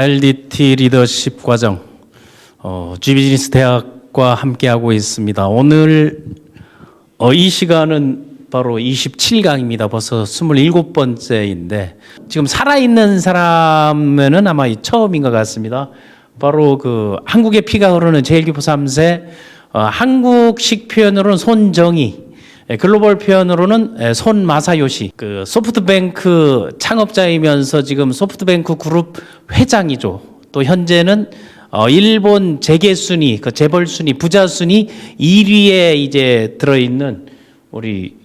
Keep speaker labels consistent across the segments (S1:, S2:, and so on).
S1: LDT 리더십 과정 G비즈니스 대학과 함께하고 있습니다. 오늘 이 시간은 바로 27강입니다. 벌써 27번째인데 지금 살아있는 사람은 아마 처음인 것 같습니다. 바로 그 한국의 피가 흐르는 제1교포 3세, 한국식 표현으로는 손정희, 글로벌 표현으로는 손마사요시, 그 소프트뱅크 창업자이면서 지금 소프트뱅크 그룹 회장이죠. 또 현재는 일본 재계 순위, 그 재벌 순위, 부자 순위 1위에 이제 들어있는 우리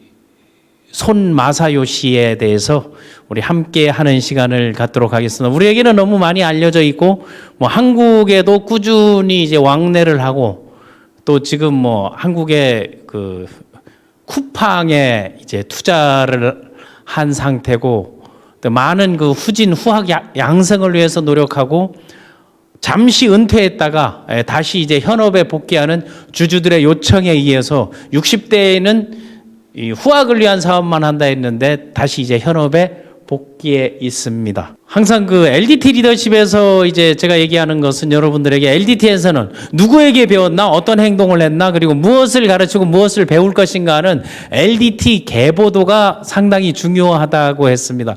S1: 손마사요시에 대해서 우리 함께 하는 시간을 갖도록 하겠습니다. 우리에게는 너무 많이 알려져 있고, 한국에도 꾸준히 이제 왕래를 하고, 또 지금 한국의 그 쿠팡에 이제 투자를 한 상태고, 또 많은 그 후진 후학 양성을 위해서 노력하고, 잠시 은퇴했다가 다시 이제 현업에 복귀하는 주주들의 요청에 의해서 60대에는 이 후학을 위한 사업만 한다 했는데 다시 이제 현업에 복귀해 있습니다. 항상 그 LDT 리더십에서 이제 제가 얘기하는 것은 여러분들에게 LDT에서는 누구에게 배웠나, 어떤 행동을 했나, 그리고 무엇을 가르치고 무엇을 배울 것인가 하는 LDT 계보도가 상당히 중요하다고 했습니다.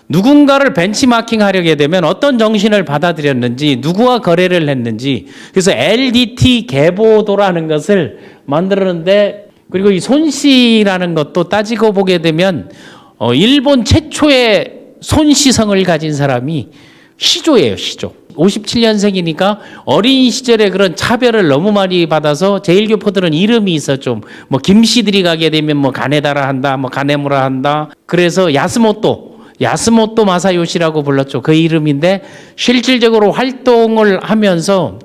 S1: 누군가를 벤치마킹 하려게 되면 어떤 정신을 받아들였는지, 누구와 거래를 했는지, 그래서 LDT 계보도라는 것을 만들었는데, 그리고 이 손씨라는 것도 따지고 보게 되면 일본 최초의 손씨성을 가진 사람이 시조예요, 시조. 57년생이니까 어린 시절에 그런 차별을 너무 많이 받아서 제1교포들은 이름이 있었죠. 김씨들이 가게 되면 가네다라 한다, 가네무라 한다. 그래서 야스모토 마사요시라고 불렀죠. 그 이름인데 실질적으로 활동을 하면서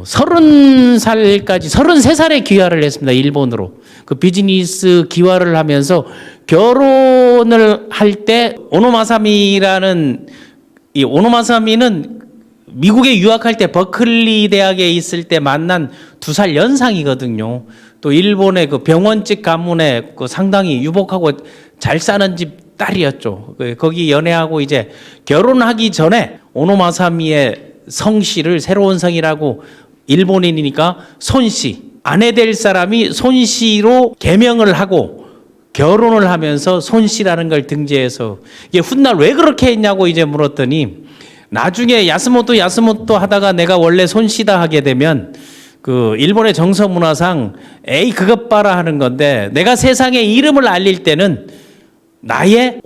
S1: 30살까지 33살에 귀화를 했습니다. 일본으로. 그 비즈니스 귀화를 하면서 결혼을 할 때 오노마사미라는, 이 오노마사미는 미국에 유학할 때 버클리 대학에 있을 때 만난 2살 연상이거든요. 또 일본의 그 병원집 가문에 그 상당히 유복하고 잘 사는 집 딸이었죠. 거기 연애하고 이제 결혼하기 전에 오노마사미의 성씨를 새로운 성이라고, 일본인이니까 손씨, 아내 될 사람이 손씨로 개명을 하고 결혼을 하면서 손씨라는 걸 등재해서, 이게 훗날 왜 그렇게 했냐고 이제 물었더니, 나중에 야스모토 하다가 내가 원래 손씨다 하게 되면 그 일본의 정서 문화상 에이 그것 봐라 하는 건데, 내가 세상에 이름을 알릴 때는 나의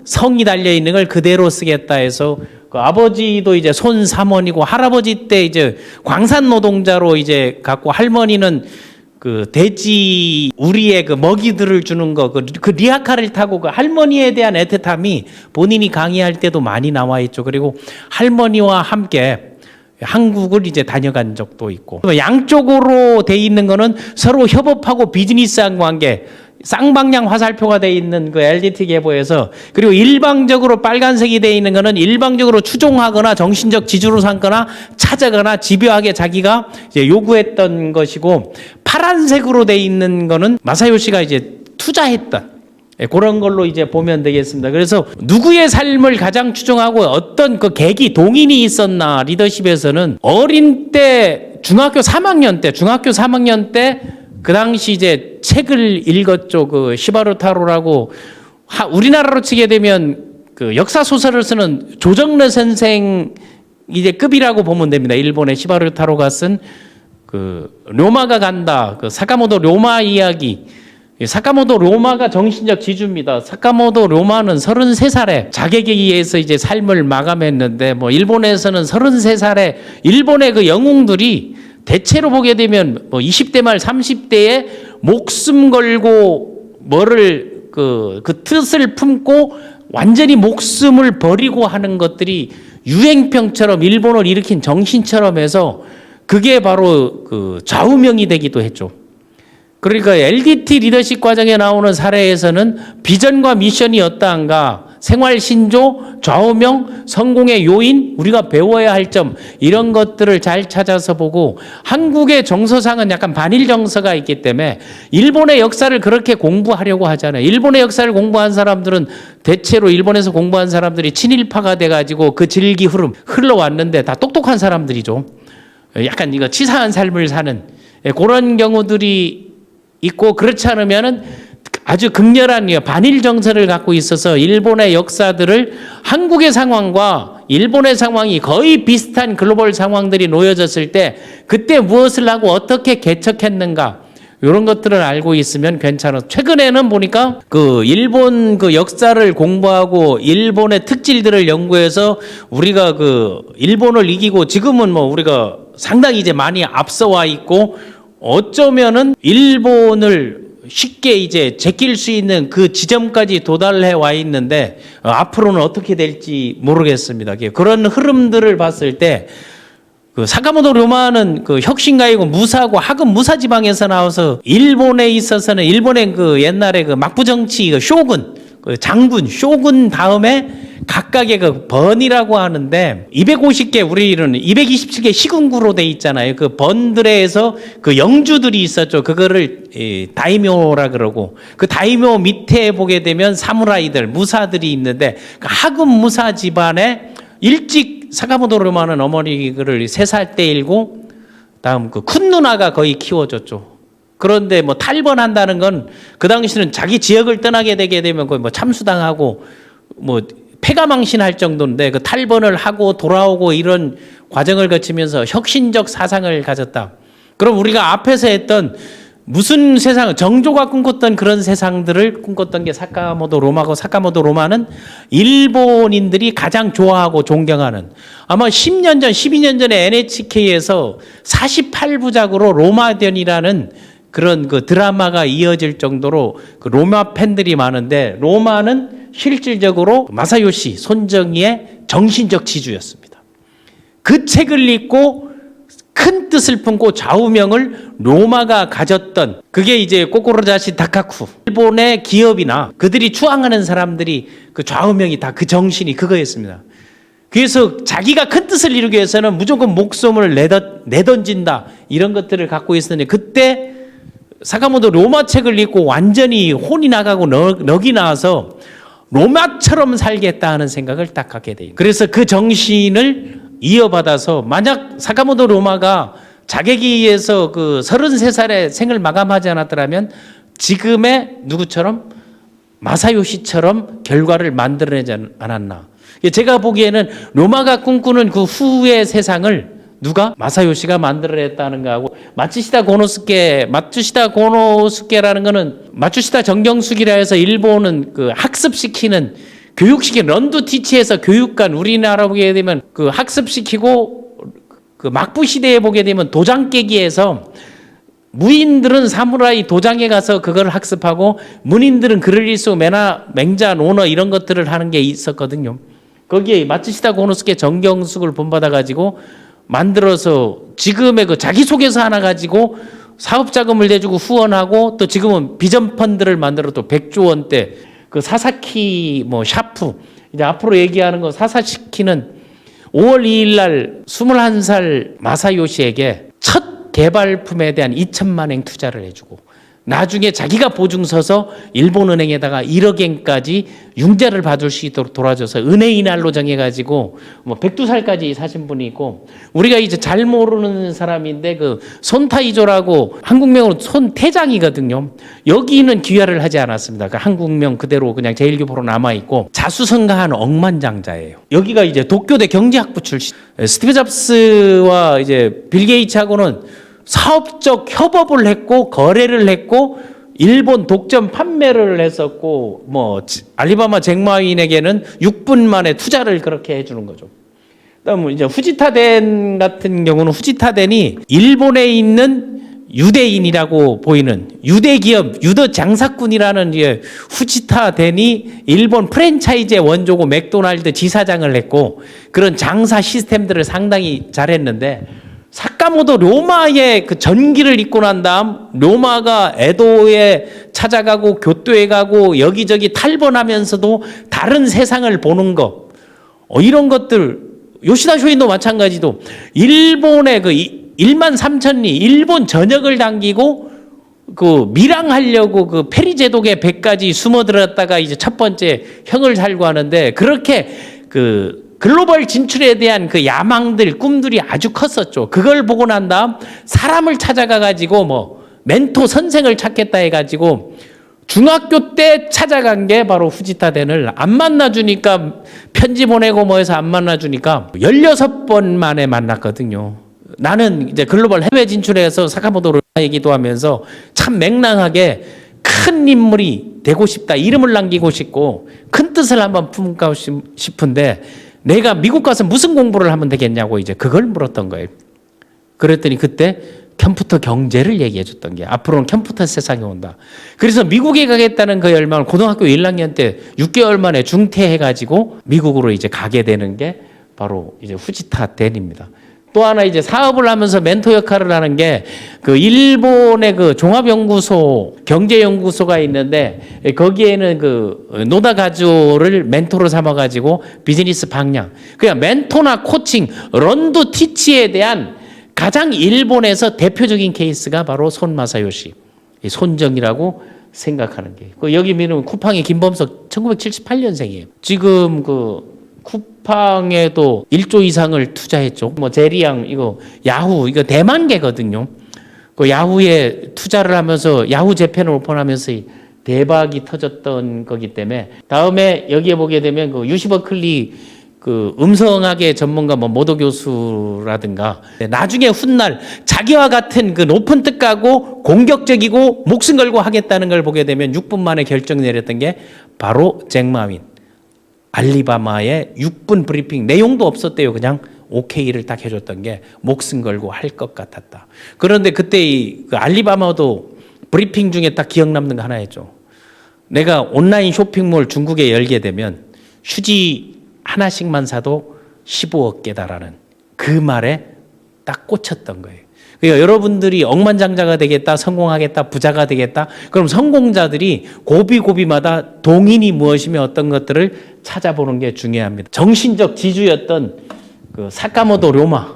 S1: 성이 달려 있는 걸 그대로 쓰겠다 해서, 그 아버지도 이제 손사mon이고 할아버지 때 이제 광산 노동자로 이제 갖고, 할머니는 그 돼지 우리의 그 먹이들을 주는 거, 그 리아카를 타고 그 할머니에 대한 애틋함이 본인이 강의할 때도 많이 나와 있죠. 그리고 할머니와 함께 한국을 이제 다녀간 적도 있고, 양쪽으로 돼 있는 거는 서로 협업하고 비즈니스한 관계, 쌍방향 화살표가 돼 있는 그 LDT 계보에서, 그리고 일방적으로 빨간색이 돼 있는 거는 일방적으로 추종하거나 정신적 지주로 삼거나 찾아거나 집요하게 자기가 이제 요구했던 것이고, 파란색으로 돼 있는 거는 마사요시가 이제 투자했던 그런 걸로 이제 보면 되겠습니다. 그래서 누구의 삶을 가장 추종하고 어떤 그 계기, 동인이 있었나, 리더십에서는 어린 때 중학교 3학년 때 그 당시 이제 책을 읽었죠. 그 시바루타로라고, 우리나라로 치게 되면 그 역사 소설을 쓰는 조정래 선생 이제 급이라고 보면 됩니다. 일본의 시바루타로가 쓴 그 로마가 간다, 그 사카모토 로마 이야기. 사카모토 로마가 정신적 지주입니다. 사카모토 로마는 33살에 자객에 의해서 이제 삶을 마감했는데, 일본에서는 33살에 일본의 그 영웅들이 대체로 보게 되면 20대 말 30대에 목숨 걸고 뭐를 그 뜻을 품고 완전히 목숨을 버리고 하는 것들이 유행병처럼 일본을 일으킨 정신처럼 해서, 그게 바로 그 좌우명이 되기도 했죠. 그러니까 LDT 리더십 과정에 나오는 사례에서는 비전과 미션이 어떠한가, 생활 신조, 좌우명, 성공의 요인, 우리가 배워야 할 점 이런 것들을 잘 찾아서 보고 한국의 정서상은 약간 반일 정서가 있기 때문에 일본의 역사를 그렇게 공부하려고 하잖아요. 일본의 역사를 공부한 사람들은 대체로 일본에서 공부한 사람들이 친일파가 돼가지고 그 질기 흐름 흘러왔는데 다 똑똑한 사람들이죠. 약간 이거 치사한 삶을 사는 그런 경우들이 있고 그렇지 않으면은 아주 극렬한 반일 정서를 갖고 있어서 일본의 역사들을 한국의 상황과 일본의 상황이 거의 비슷한 글로벌 상황들이 놓여졌을 때 그때 무엇을 하고 어떻게 개척했는가 이런 것들을 알고 있으면 괜찮아. 최근에는 보니까 그 일본 그 역사를 공부하고 일본의 특질들을 연구해서 우리가 그 일본을 이기고 지금은 뭐 우리가 상당히 이제 많이 앞서와 있고 어쩌면은 일본을 쉽게 이제 제낄 수 있는 그 지점까지 도달해 와 있는데 앞으로는 어떻게 될지 모르겠습니다. 그런 흐름들을 봤을 때 그 사카모토 료마는 그 혁신가이고 무사고 하급 무사 지방에서 나와서 일본에 있어서는 일본의 그 옛날에 그 막부 정치 그 쇼군 그 장군 쇼군 다음에 각각의 그 번이라고 하는데 250개 우리는 227개 시군구로 돼 있잖아요. 그 번들에서 그 영주들이 있었죠. 그거를 다이묘라 그러고 그 다이묘 밑에 보게 되면 사무라이들 무사들이 있는데 그 하급 무사 집안에 일찍 사카모토 료마는 어머니를 3살 때 잃고 다음 그 큰 누나가 거의 키워줬죠. 그런데 뭐 탈번한다는 건 그 당시는 자기 지역을 떠나게 되게 되면 거의 뭐 참수당하고 뭐 폐가망신할 정도인데 그 탈번을 하고 돌아오고 이런 과정을 거치면서 혁신적 사상을 가졌다. 그럼 우리가 앞에서 했던 무슨 세상, 정조가 꿈꿨던 그런 세상들을 꿈꿨던 게 사카모토 료마고 사카모토 료마는 일본인들이 가장 좋아하고 존경하는 아마 10년 전, 12년 전에 NHK에서 48부작으로 로마전이라는 그런 그 드라마가 이어질 정도로 그 로마 팬들이 많은데 로마는 실질적으로 마사요시 손정희의 정신적 지주였습니다. 그 책을 읽고 큰 뜻을 품고 좌우명을 로마가 가졌던 그게 이제 꼬꼬로자시 다카쿠 일본의 기업이나 그들이 추앙하는 사람들이 그 좌우명이 다 그 정신이 그거였습니다. 그래서 자기가 큰 뜻을 이루기 위해서는 무조건 목숨을 내던진다 이런 것들을 갖고 있었는데 그때 사카모토 료마 책을 읽고 완전히 혼이 나가고 넋이 나와서 로마처럼 살겠다 하는 생각을 딱 갖게 돼요. 그래서 그 정신을 이어받아서 만약 사카모토 료마가 자객에 의해서 그 33살에 생을 마감하지 않았더라면 지금의 누구처럼 마사요시처럼 결과를 만들어내지 않았나. 제가 보기에는 료마가 꿈꾸는 그 후의 세상을 누가 마사요시가 만들어냈다는 거하고 마츠시다 고노스케라는 거는 마츠시다 정경숙이라 해서 일본은 그 학습시키는 교육시키는 런두티치에서 교육관 우리나라 보게 되면 그 학습시키고 그 막부 시대에 보게 되면 도장 깨기에서 무인들은 사무라이 도장에 가서 그걸 학습하고 문인들은 글을 읽고 맹자 논어 이런 것들을 하는 게 있었거든요. 거기에 마츠시다 고노스케 정경숙을 본받아 가지고 만들어서 지금의 그 자기소개서 하나 가지고 사업자금을 내주고 후원하고 또 지금은 비전 펀드를 만들어 또 100조 원대 그 사사키 뭐 샤프 이제 앞으로 얘기하는 거 사사키는 5월 2일 날 21살 마사요시에게 첫 개발품에 대한 2천만 엔 투자를 해주고 나중에 자기가 보증 서서 일본은행에다가 1억 엔까지 융자를 받을 수 있도록 도와줘서 은행이날로 정해가지고 뭐 102살까지 사신 분이 있고 우리가 이제 잘 모르는 사람인데 그 손타이조라고 한국명으로 손태장이거든요. 여기는 귀화를 하지 않았습니다. 그 한국명 그대로 그냥 제1교포로 남아있고 자수성가한 억만장자예요. 여기가 이제 도쿄대 경제학부 출신 스티브 잡스와 이제 빌 게이츠하고는 사업적 협업을 했고 거래를 했고 일본 독점 판매를 했었고 뭐 알리바마 잭마인에게는 6분 만에 투자를 그렇게 해주는 거죠. 그다음 이제 후지타덴 같은 경우는 후지타덴이 일본에 있는 유대인이라고 보이는 유대 기업 유대 장사꾼이라는 후지타덴이 일본 프랜차이즈의 원조고 맥도날드 지사장을 했고 그런 장사 시스템들을 상당히 잘했는데 사카모토 료마의 그 전기를 입고 난 다음 료마가 에도에 찾아가고 교토에 가고 여기저기 탈번하면서도 다른 세상을 보는 거, 이런 것들. 요시다 쇼인도 마찬가지도 일본의 그 1만 3천리 일본 전역을 당기고 그 밀항하려고 그 페리 제독의 배까지 숨어들었다가 이제 첫 번째 형을 살고 하는데, 그렇게 그 글로벌 진출에 대한 그 야망들, 꿈들이 아주 컸었죠. 그걸 보고 난 다음 사람을 찾아가 가지고 뭐 멘토 선생을 찾겠다 해 가지고 중학교 때 찾아간 게 바로 후지타 덴을 안 만나주니까, 편지 보내고 뭐 해서 안 만나주니까 16번 만에 만났거든요. 나는 이제 글로벌 해외 진출해서 사카모토 얘기도 하면서 참 맹랑하게 큰 인물이 되고 싶다, 이름을 남기고 싶고 큰 뜻을 한번 품고 싶은데 내가 미국 가서 무슨 공부를 하면 되겠냐고 이제 그걸 물었던 거예요. 그랬더니 그때 컴퓨터 경제를 얘기해 줬던 게, 앞으로는 컴퓨터 세상이 온다. 그래서 미국에 가겠다는 그 열망을 고등학교 1학년 때 6개월 만에 중퇴해가지고 미국으로 이제 가게 되는 게 바로 이제 후지타 덴입니다. 또 하나 이제 사업을 하면서 멘토 역할을 하는 게, 그 일본의 그 종합연구소, 경제연구소가 있는데 거기에는 그 노다 가조를 멘토로 삼아가지고 비즈니스 방향, 그냥 멘토나 코칭, 런도 티치에 대한 가장 일본에서 대표적인 케이스가 바로 손 마사요시, 손정이라고 생각하는 게. 여기 미는 쿠팡의 김범석 1978년생이에요. 지금 그 쿠팡에도 1조 이상을 투자했죠. 뭐 제리양 이거 야후 이거 대만계거든요. 그 야후에 투자를 하면서 야후 재팬을 오픈하면서 대박이 터졌던 거기 때문에, 다음에 여기에 보게 되면 그 유시 버클리 그 음성학의 전문가 뭐 모도 교수라든가, 나중에 훗날 자기와 같은 그 높은 뜻가고 공격적이고 목숨 걸고 하겠다는 걸 보게 되면 6분 만에 결정 내렸던 게 바로 잭마윈. 알리바마의 6분 브리핑, 내용도 없었대요. 그냥 오케이를 딱 해줬던 게 목숨 걸고 할 것 같았다. 그런데 그때 그 알리바마도 브리핑 중에 딱 기억 남는 거 하나 했죠. 내가 온라인 쇼핑몰 중국에 열게 되면 휴지 하나씩만 사도 15억 개다라는 그 말에 딱 꽂혔던 거예요. 그러니까 여러분들이 억만장자가 되겠다, 성공하겠다, 부자가 되겠다, 그럼 성공자들이 고비고비마다 동인이 무엇이며 어떤 것들을 찾아보는 게 중요합니다. 정신적 지주였던 그 사카모토 료마,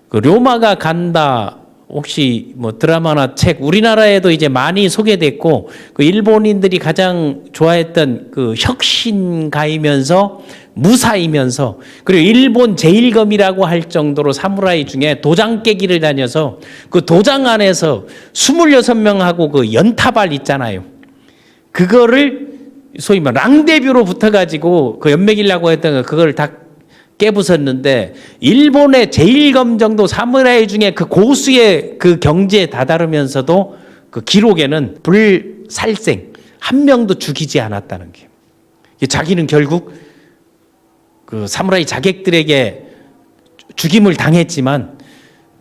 S1: 그 료마가 간다, 혹시 뭐 드라마나 책, 우리나라에도 이제 많이 소개됐고, 그 일본인들이 가장 좋아했던 그 혁신가이면서 무사이면서, 그리고 일본 제1검이라고 할 정도로 사무라이 중에 도장 깨기를 다녀서 그 도장 안에서 26명하고 그 연타발 있잖아요. 그거를 소위 말 랑데뷰로 붙어가지고 그 연맥이라고 했던 거, 그걸 다 깨부쉈는데, 일본의 제1검 정도 사무라이 중에 그 고수의 그 경지에 다다르면서도 그 기록에는 불살생 한 명도 죽이지 않았다는 게, 자기는 결국 그 사무라이 자객들에게 죽임을 당했지만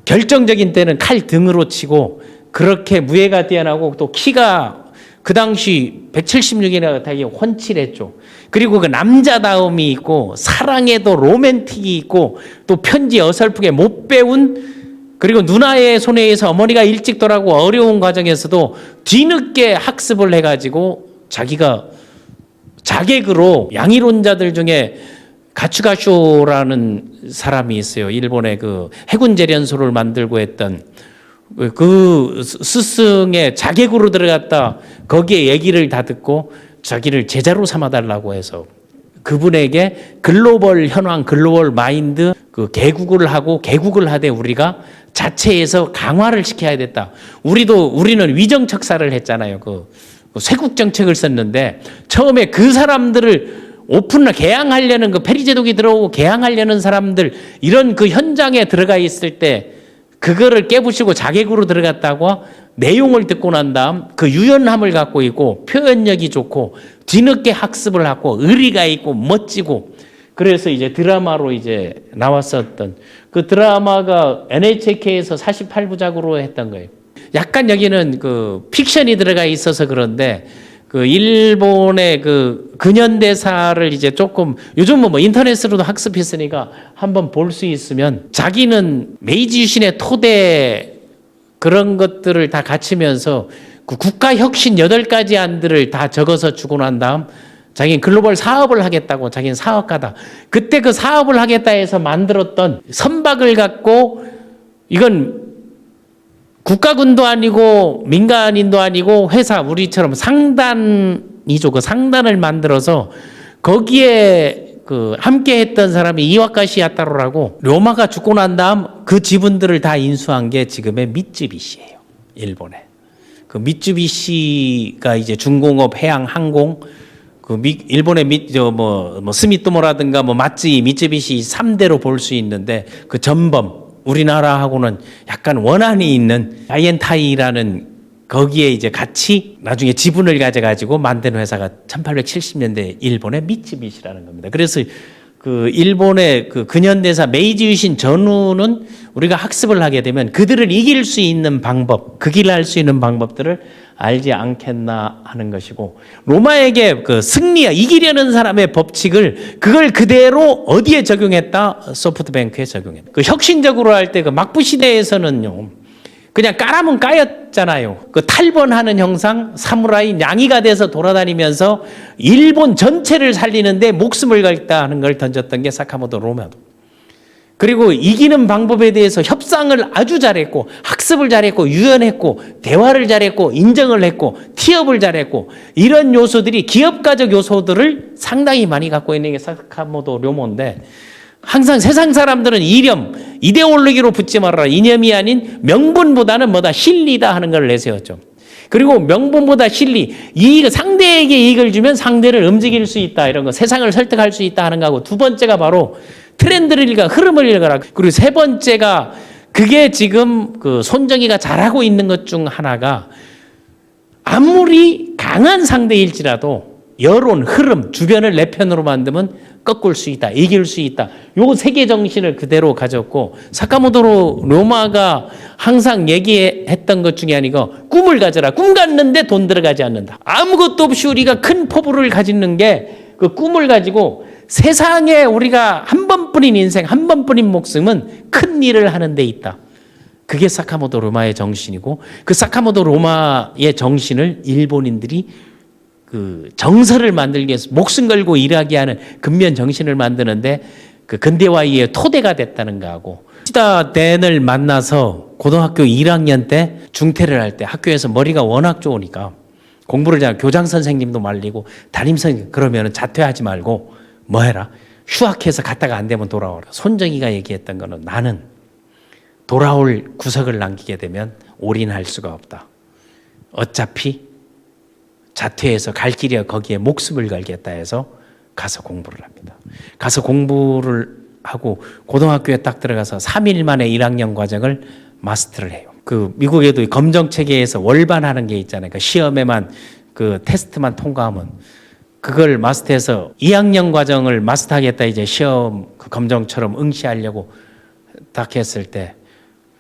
S1: 결정적인 때는 칼 등으로 치고, 그렇게 무예가 뛰어나고 또 키가 그 당시 176이나 되게 훤칠했죠. 그리고 그 남자다움이 있고 사랑에도 로맨틱이 있고 또 편지 어설프게 못 배운, 그리고 누나의 손에 의해서 어머니가 일찍 돌아가고 어려운 과정에서도 뒤늦게 학습을 해가지고 자기가 자객으로, 양이론자들 중에 가츠가쇼라는 사람이 있어요. 일본의 그 해군 재련소를 만들고 했던 그 스승의 자객으로 들어갔다 거기에 얘기를 다 듣고 자기를 제자로 삼아달라고 해서 그분에게 글로벌 현황, 글로벌 마인드, 그 개국을 하고, 개국을 하되 우리가 자체에서 강화를 시켜야 됐다. 우리는 위정척사를 했잖아요. 그 쇄국 정책을 썼는데 처음에 그 사람들을 오픈을 개항하려는, 그 페리 제독이 들어오고 개항하려는 사람들, 이런 그 현장에 들어가 있을 때 그거를 깨부시고 자객으로 들어갔다고 내용을 듣고 난 다음 그 유연함을 갖고 있고 표현력이 좋고 뒤늦게 학습을 하고 의리가 있고 멋지고, 그래서 이제 드라마로 이제 나왔었던 그 드라마가 NHK에서 48부작으로 했던 거예요. 약간 여기는 그 픽션이 들어가 있어서 그런데 그 일본의 그 근현대사를 이제 조금 요즘은 뭐 인터넷으로도 학습했으니까 한번 볼 수 있으면 자기는 메이지 유신의 토대 그런 것들을 다 갖추면서 그 국가 혁신 8가지 안들을 다 적어서 주고 난 다음 자기는 글로벌 사업을 하겠다고 자기는 사업가다. 그때 그 사업을 하겠다 해서 만들었던 선박을 갖고 이건 국가군도 아니고 민간인도 아니고 회사 우리처럼 상단이죠. 그 상단을 만들어서 거기에 그 함께 했던 사람이 이와카시 야타로라고 로마가 죽고 난 다음 그 지분들을 다 인수한 게 지금의 미쯔비시예요. 일본에. 그 미쯔비시가 이제 중공업, 해양, 항공 일본의 스미토모라든가 마츠이, 미쯔비시 3대로 볼 수 있는데 그 전범 우리나라하고는 약간 원한이 있는 아이엔타이라는 거기에 이제 같이 나중에 지분을 가져가지고 만든 회사가 1870년대 일본의 미쯔비시라는 겁니다. 그래서 그 일본의 그 근현대사 메이지 유신 전후는 우리가 학습을 하게 되면 그들을 이길 수 있는 방법, 그 길을 할 수 있는 방법들을 알지 않겠나 하는 것이고 로마에게 그 이기려는 사람의 법칙을 그걸 그대로 어디에 적용했다? 소프트뱅크에 적용했다. 그 혁신적으로 할 때 그 막부 시대에서는요. 그냥 까라면 까였잖아요. 그 탈번하는 형상, 사무라이 냥이가 돼서 돌아다니면서 일본 전체를 살리는데 목숨을 걸다 하는 걸 던졌던 게 사카모토 로마도. 그리고 이기는 방법에 대해서 협상을 아주 잘했고 학습을 잘했고 유연했고 대화를 잘했고 인정을 했고 티업을 잘했고 이런 요소들이 기업가적 요소들을 상당히 많이 갖고 있는 게 사카모토 료모인데 항상 세상 사람들은 이데올로기로 붙지 말아라. 이념이 아닌 명분보다는 실리다 하는 걸 내세웠죠. 그리고 명분보다 실리, 상대에게 이익을 주면 상대를 움직일 수 있다. 이런 거, 세상을 설득할 수 있다 하는 거하고 두 번째가 바로 트렌드를 읽어, 흐름을 읽어라. 그리고 세 번째가 그게 지금 그 손정희가 잘하고 있는 것 중 하나가 아무리 강한 상대일지라도 여론, 흐름, 주변을 내 편으로 만들면 꺾을 수 있다, 이길 수 있다. 요 세계 정신을 그대로 가졌고 사카모토 로마가 항상 얘기했던 것 중에 아니고 꿈을 가져라. 꿈 갖는데 돈 들어가지 않는다. 아무것도 없이 우리가 큰 포부를 가지는 게 그 꿈을 가지고 세상에 우리가 한 번뿐인 인생, 한 번뿐인 목숨은 큰 일을 하는 데 있다. 그게 사카모토 로마의 정신이고 그 사카모토 로마의 정신을 일본인들이 그 정서를 만들기 위해서 목숨 걸고 일하게 하는 근면 정신을 만드는데 그 근대화의 토대가 됐다는 거하고 시다 댄을 만나서 고등학교 1학년 때 중퇴를 할 때 학교에서 머리가 워낙 좋으니까 공부를 잘 교장 선생님도 말리고 담임 선생님 그러면 자퇴하지 말고 뭐 해라 휴학해서 갔다가 안 되면 돌아오라. 손정희가 얘기했던 거는 나는 돌아올 구석을 남기게 되면 올인할 수가 없다. 어차피 자퇴해서 갈 길이 거기에 목숨을 걸겠다 해서 가서 공부를 합니다. 가서 공부를 하고 고등학교에 딱 들어가서 3일 만에 1학년 과정을 마스터를 해요. 그 미국에도 검정 체계에서 월반하는 게 있잖아요. 그 시험에만 그 테스트만 통과하면 그걸 마스터해서 2학년 과정을 마스터하겠다 이제 시험 그 검정처럼 응시하려고 딱 했을 때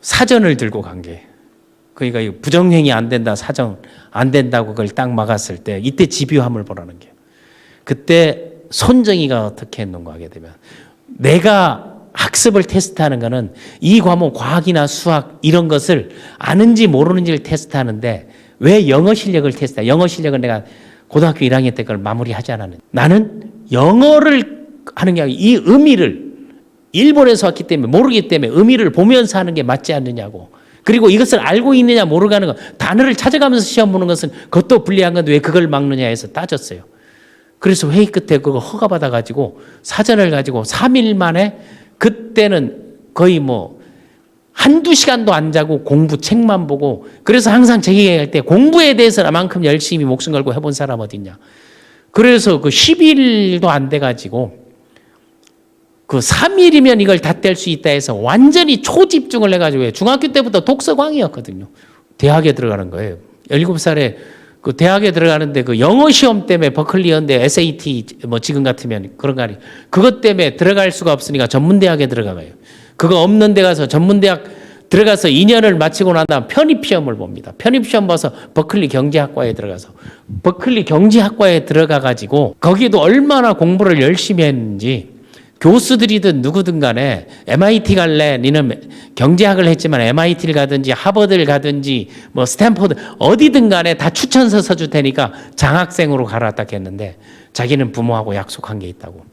S1: 사전을 들고 간 게 그러니까 부정행위 안 된다 사정 안 된다고 그걸 딱 막았을 때 이때 집요함을 보라는 게 그때 손정희가 어떻게 했는가 하게 되면 내가 학습을 테스트하는 거는 이 과목 과학이나 수학 이런 것을 아는지 모르는지를 테스트하는데 왜 영어 실력을 테스트해? 영어 실력은 내가 고등학교 1학년 때 그걸 마무리하지 않았는데 나는 영어를 하는 게 아니라 이 의미를 일본에서 왔기 때문에 모르기 때문에 의미를 보면서 하는 게 맞지 않느냐고 그리고 이것을 알고 있느냐 모르가는 거 단어를 찾아가면서 시험 보는 것은 그것도 불리한 건데 왜 그걸 막느냐 해서 따졌어요. 그래서 회의 끝에 그거 허가받아가지고 사전을 가지고 3일 만에 그때는 거의 한두 시간도 안 자고 공부 책만 보고 그래서 항상 제가 얘기할 때 공부에 대해서 나만큼 열심히 목숨 걸고 해본 사람 어딨냐. 그래서 그 10일도 안 돼가지고 그 3일이면 이걸 다 뗄 수 있다 해서 완전히 초집중을 해가지고 중학교 때부터 독서광이었거든요. 대학에 들어가는 거예요. 17살에 그 대학에 들어가는데 그 영어 시험 때문에 버클리 연대 SAT 지금 같으면 그런 거 아니 그것 때문에 들어갈 수가 없으니까 전문대학에 들어가봐요. 그거 없는 데 가서 전문대학 들어가서 2년을 마치고 난 다음 편입시험을 봅니다. 편입시험 봐서 버클리 경제학과에 들어가서 버클리 경제학과에 들어가 가지고 거기도 얼마나 공부를 열심히 했는지 교수들이든 누구든 간에 MIT 갈래? 니는 경제학을 했지만 MIT를 가든지 하버드를 가든지 뭐 스탠포드 어디든 간에 다 추천서 써줄 테니까 장학생으로 가라 딱 했는데 자기는 부모하고 약속한 게 있다고.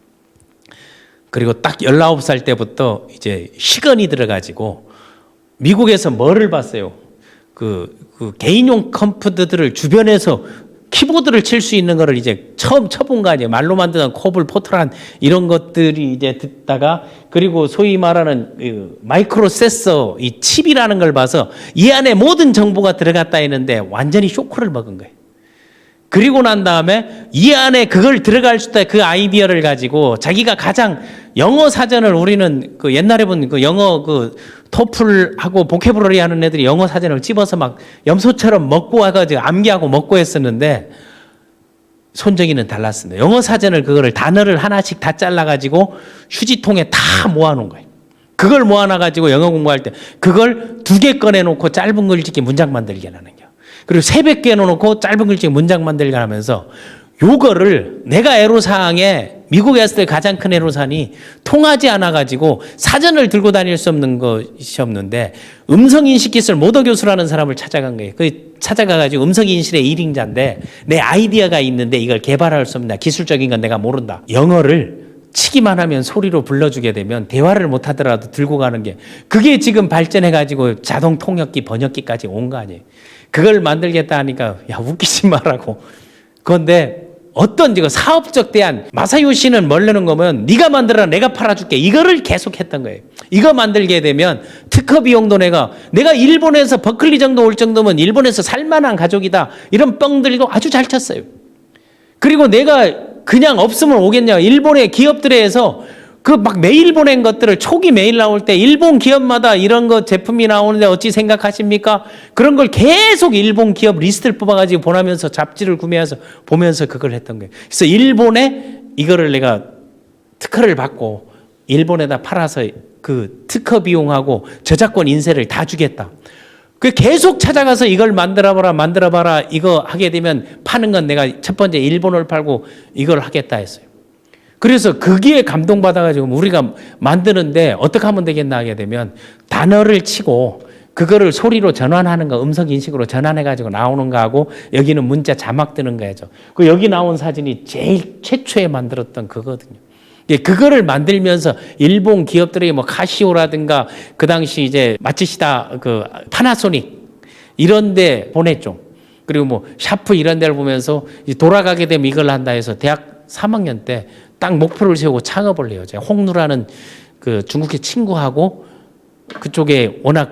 S1: 그리고 딱 19살 때부터 이제 시건이 들어가지고 미국에서 뭐를 봤어요? 그 개인용 컴퓨터들을 주변에서 키보드를 칠 수 있는 거를 이제 처음 쳐본 거 아니에요. 말로 만드는 코블, 포트란 이런 것들이 이제 듣다가 그리고 소위 말하는 그 마이크로세서 이 칩이라는 걸 봐서 이 안에 모든 정보가 들어갔다 했는데 완전히 쇼크를 먹은 거예요. 그리고 난 다음에 이 안에 그걸 들어갈 수 있다 그 아이디어를 가지고 자기가 가장 영어 사전을 우리는 그 옛날에 본 그 영어 그 토플하고 보캐브러리 하는 애들이 영어 사전을 집어서 막 염소처럼 먹고 와가지고 암기하고 먹고 했었는데 손정이는 달랐습니다. 영어 사전을 그거를 단어를 하나씩 다 잘라가지고 휴지통에 다 모아놓은 거예요. 그걸 모아놔가지고 영어 공부할 때 그걸 2개 꺼내놓고 짧은 글짓기 문장 만들게 하는 거예요. 그리고 300개 넣어놓고 짧은 글짓기 문장 만들게 하면서 요거를 내가 애로사항에 미국에 갔을 때 가장 큰 애로사항이 통하지 않아가지고 사전을 들고 다닐 수 없는 것이 없는데 음성인식기술 모더 교수라는 사람을 찾아간 거예요. 그 찾아가가지고 음성인식의 1인자인데 내 아이디어가 있는데 이걸 개발할 수 없나 기술적인 건 내가 모른다. 영어를 치기만 하면 소리로 불러주게 되면 대화를 못 하더라도 들고 가는 게 그게 지금 발전해가지고 자동 통역기 번역기까지 온 거 아니에요. 그걸 만들겠다 하니까 야 웃기지 말라고. 그런데 어떤 이거 사업적 대안 마사요시는 뭐라는 거면 네가 만들어라 내가 팔아줄게 이거를 계속했던 거예요. 이거 만들게 되면 특허 비용도 내가 일본에서 버클리 정도 올 정도면 일본에서 살만한 가족이다 이런 뻥들도 아주 잘 쳤어요. 그리고 내가 그냥 없으면 오겠냐 일본의 기업들에서 그 막 메일 보낸 것들을 초기 메일 나올 때 일본 기업마다 이런 거 제품이 나오는데 어찌 생각하십니까? 그런 걸 계속 일본 기업 리스트를 뽑아가지고 보내면서 잡지를 구매해서 보면서 그걸 했던 거예요. 그래서 일본에 이거를 내가 특허를 받고 일본에다 팔아서 그 특허 비용하고 저작권 인세를 다 주겠다. 그 계속 찾아가서 이걸 만들어봐라 이거 하게 되면 파는 건 내가 첫 번째 일본을 팔고 이걸 하겠다 했어요. 그래서 거기에 감동받아가지고 우리가 만드는데 어떻게 하면 되겠나 하게 되면 단어를 치고 그거를 소리로 전환하는 거 음성 인식으로 전환해가지고 나오는 거하고 여기는 문자 자막 뜨는 거죠. 그 여기 나온 사진이 제일 최초에 만들었던 그거거든요. 그거를 만들면서 일본 기업들이 뭐 카시오라든가 그 당시 이제 마츠시다 그 파나소닉 이런 데 보냈죠. 그리고 뭐 샤프 이런 데를 보면서 돌아가게 되면 이걸 한다 해서 대학 3학년 때 딱 목표를 세우고 창업을 해요. 제가 홍루라는 그 중국의 친구하고 그쪽에 워낙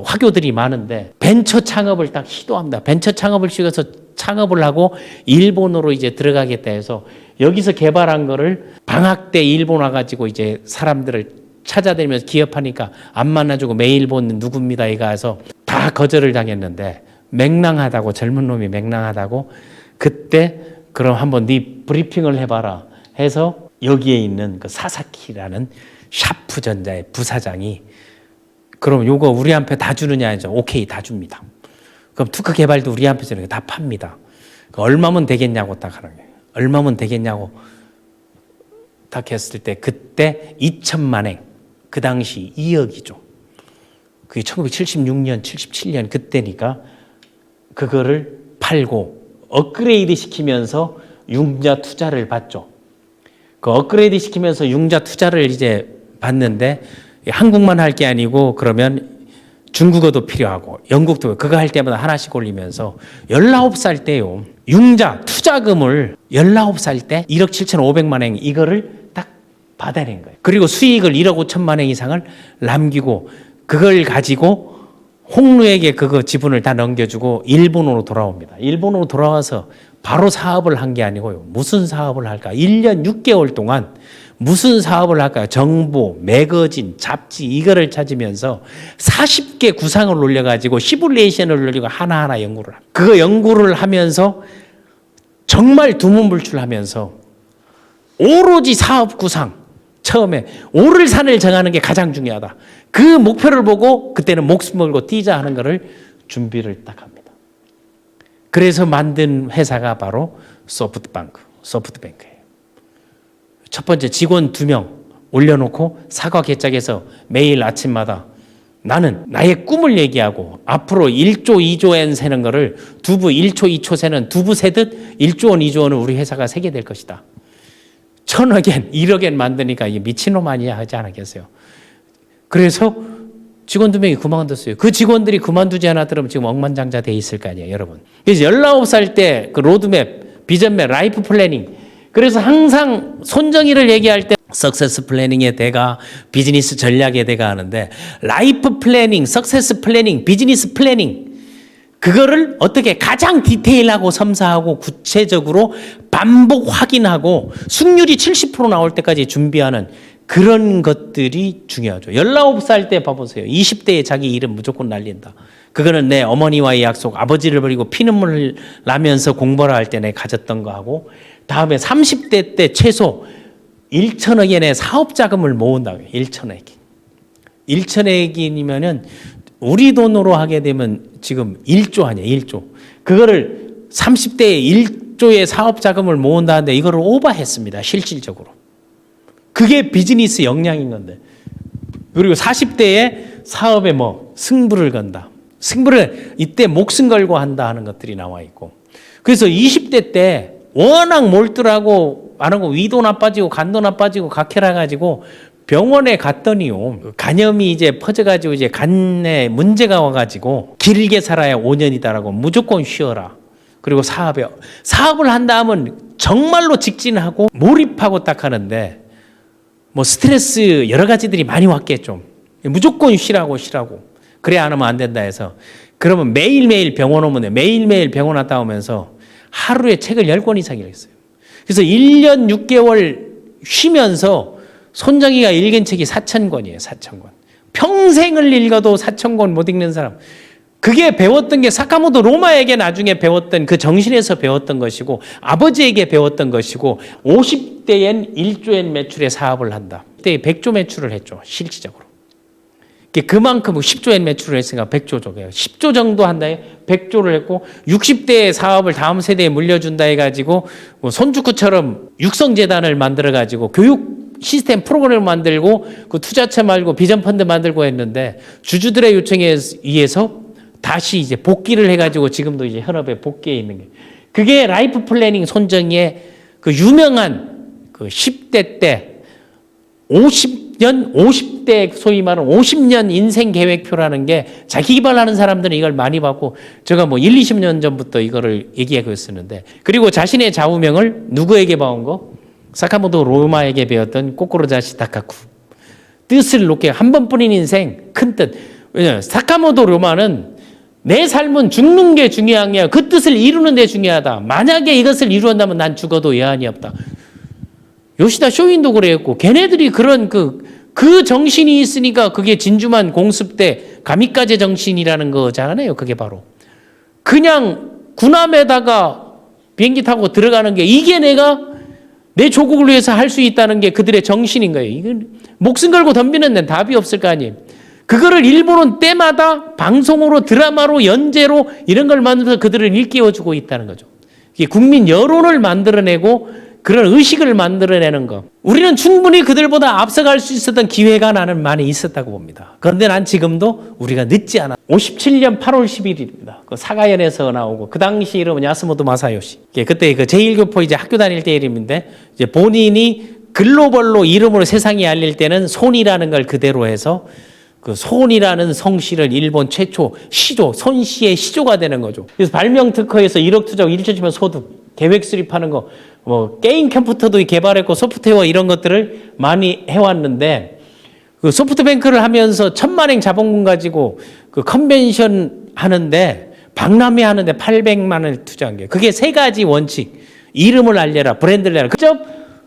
S1: 화교들이 많은데 벤처 창업을 딱 시도합니다. 벤처 창업을 시도해서 창업을 하고 일본으로 이제 들어가겠다 해서 여기서 개발한 거를 방학 때 일본 와가지고 이제 사람들을 찾아다니면서 기업하니까 안 만나주고 메일 보는 누굽니다 이가 해서 다 거절을 당했는데 맹랑하다고 젊은 놈이 맹랑하다고 그때 그럼 한번 네 브리핑을 해봐라 해서 여기에 있는 그 사사키라는 샤프전자의 부사장이 그럼 요거 우리한테 다 주느냐 해서 오케이 다 줍니다. 그럼 특허 개발도 우리한테 주는 게 다 팝니다. 얼마면 되겠냐고 딱 하는 거예요. 얼마면 되겠냐고 딱 했을 때 그때 2천만 엔 그 당시 2억이죠. 그게 1976년 77년 그때니까 그거를 팔고 업그레이드 시키면서 융자 투자를 받죠. 그 업그레이드 시키면서 융자 투자를 이제 받는데 한국만 할 게 아니고 그러면 중국어도 필요하고 영국도 그거 할 때마다 하나씩 올리면서 19살 때요. 융자 투자금을 19살 때 1억 7,500만 원 이거를 딱 받아낸 거예요. 그리고 수익을 1억 5천만 원 이상을 남기고 그걸 가지고 홍루에게 그거 지분을 다 넘겨주고 일본으로 돌아옵니다. 일본으로 돌아와서 바로 사업을 한 게 아니고요. 무슨 사업을 할까? 1년 6개월 동안 무슨 사업을 할까요? 정보, 매거진, 잡지 이거를 찾으면서 40개 구상을 올려가지고 시뮬레이션을 올리고 하나하나 연구를 합니다. 그 연구를 하면서 정말 두문불출하면서 오로지 사업 구상, 처음에 오를 산을 정하는 게 가장 중요하다. 그 목표를 보고 그때는 목숨 걸고 뛰자 하는 것을 준비를 딱 합니다. 그래서 만든 회사가 바로 소프트뱅크예요. 첫 번째 직원 2명 올려놓고 사과 개짝에서 매일 아침마다 나는 나의 꿈을 얘기하고 앞으로 1조 2조엔 세는 거를 두부 1초 2초 세는 두부 세듯 1조 원 2조 원을 우리 회사가 세게 될 것이다. 1000억엔 1억엔 만드니까 이게 미친놈 아니야 하지 않았겠어요. 그래서 직원 2명이 그만뒀어요. 그 직원들이 그만두지 않았더라면 지금 억만장자 돼 있을 거 아니에요, 여러분. 그래서 19살 때 그 로드맵, 비전맵, 라이프 플래닝. 그래서 항상 손정희를 얘기할 때 석세스 플래닝의 대가, 비즈니스 전략의 대가 하는데 라이프 플래닝, 석세스 플래닝, 비즈니스 플래닝 그거를 어떻게 가장 디테일하고 섬세하고 구체적으로 반복 확인하고 승률이 70% 나올 때까지 준비하는 그런 것들이 중요하죠. 19살 때 봐보세요. 20대에 자기 이름 무조건 날린다. 그거는 내 어머니와의 약속, 아버지를 버리고 피눈물 나면서 공부를 할 때 내 가졌던 거하고 다음에 30대 때 최소 1천억엔의 사업 자금을 모은다고 해요. 1천억. 1천억이면은 우리 돈으로 하게 되면 지금 1조 아니에요. 1조. 그거를 30대에 1조의 사업 자금을 모은다는데 이거를 오버했습니다. 실질적으로. 그게 비즈니스 역량인 건데. 그리고 40대에 사업에 뭐 승부를 건다. 승부를 이때 목숨 걸고 한다 하는 것들이 나와 있고. 그래서 20대 때 워낙 몰두하고 안 하고 위도 나빠지고 간도 나빠지고 각혈해 가지고 병원에 갔더니요. 간염이 이제 퍼져가지고 이제 간에 문제가 와가지고 길게 살아야 5년이다라고 무조건 쉬어라. 그리고 사업을 한다 하면 정말로 직진하고 몰입하고 딱 하는데 뭐 스트레스 여러 가지들이 많이 왔겠죠. 무조건 쉬라고. 그래야 안 하면 안 된다 해서 그러면 매일매일 병원 오면 돼. 매일매일 병원 왔다 오면서 하루에 책을 10권 이상 읽었어요. 그래서 1년 6개월 쉬면서 손정희가 읽은 책이 4,000권이에요. 4,000권. 평생을 읽어도 4,000권 못 읽는 사람. 그게 배웠던 게 사카모토 로마에게 나중에 배웠던 그 정신에서 배웠던 것이고 아버지에게 배웠던 것이고 50대엔 1조엔 매출의 사업을 한다. 그때 100조 매출을 했죠. 실질적으로. 그만큼 10조엔 매출을 했으니까 100조 적어요. 10조 정도 한다 해 100조를 했고 60대의 사업을 다음 세대에 물려준다 해가지고 뭐 손주쿠처럼 육성재단을 만들어가지고 교육 시스템 프로그램을 만들고 그 투자처 말고 비전 펀드 만들고 했는데 주주들의 요청에 의해서 다시 이제 복귀를 해가지고 지금도 이제 현업에 복귀해 있는 게 그게 라이프 플래닝 손정희의 그 유명한 그 10대 때 50대 소위 말하는 50년 인생 계획표라는 게 자기 개발하는 사람들은 이걸 많이 받고 제가 뭐 20년 전부터 이거를 얘기하고 있었는데 그리고 자신의 좌우명을 누구에게 배운 거? 사카모토 로마에게 배웠던 꼬꼬로자시 다카쿠. 뜻을 높게 한 번뿐인 인생 큰 뜻. 왜냐하면 사카모토 로마는 내 삶은 죽는 게 중요한 게 그 뜻을 이루는 데 중요하다. 만약에 이것을 이루었다면 난 죽어도 여한이 없다. 요시다 쇼인도 그랬고 걔네들이 그런 그 정신이 있으니까 그게 진주만 공습 때 가미까제 정신이라는 거잖아요. 그게 바로 그냥 군함에다가 비행기 타고 들어가는 게 이게 내가 내 조국을 위해서 할 수 있다는 게 그들의 정신인 거예요. 이건 목숨 걸고 덤비는 데는 답이 없을 거 아니에요. 그거를 일본은 때마다 방송으로 드라마로 연재로 이런 걸 만들어서 그들을 일깨워주고 있다는 거죠. 이게 국민 여론을 만들어내고 그런 의식을 만들어내는 거. 우리는 충분히 그들보다 앞서갈 수 있었던 기회가 나는 많이 있었다고 봅니다. 그런데 난 지금도 우리가 늦지 않아. 57년 8월 10일입니다. 그 사가연에서 나오고 그 당시 이름은 야스모토 마사요시. 그때 그 제1교포 이제 학교 다닐 때 이름인데 이제 본인이 글로벌로 이름으로 세상에 알릴 때는 손이라는 걸 그대로 해서 그 손이라는 성씨를 일본 최초 시조, 손씨의 시조가 되는 거죠. 그래서 발명 특허에서 1억 투자하고 1조 주면 소득, 계획 수립하는 거, 뭐 게임 컴퓨터도 개발했고 소프트웨어 이런 것들을 많이 해왔는데 그 소프트뱅크를 하면서 1,000만엔 자본금 가지고 그 컨벤션 하는데 박람회 하는데 800만 원을 투자한 게 그게 세 가지 원칙. 이름을 알려라, 브랜드를 알려라. 그저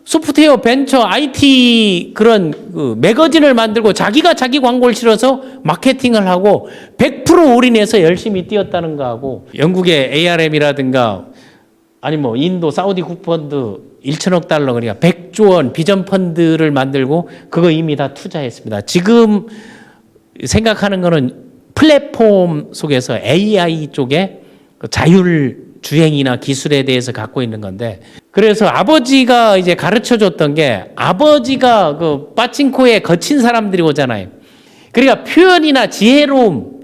S1: 소프트웨어, 벤처, IT 그런 그 매거진을 만들고 자기가 자기 광고를 실어서 마케팅을 하고 100% 올인해서 열심히 뛰었다는 거하고 영국의 ARM이라든가 아니 뭐 인도 사우디 국펀드 1천억 달러 그러니까 100조 원 비전 펀드를 만들고 그거 이미 다 투자했습니다. 지금 생각하는 거는 플랫폼 속에서 AI 쪽에 자율 주행이나 기술에 대해서 갖고 있는 건데, 그래서 아버지가 이제 가르쳐 줬던 게, 아버지가 그 빠칭코에 거친 사람들이 오잖아요. 그러니까 표현이나 지혜로움,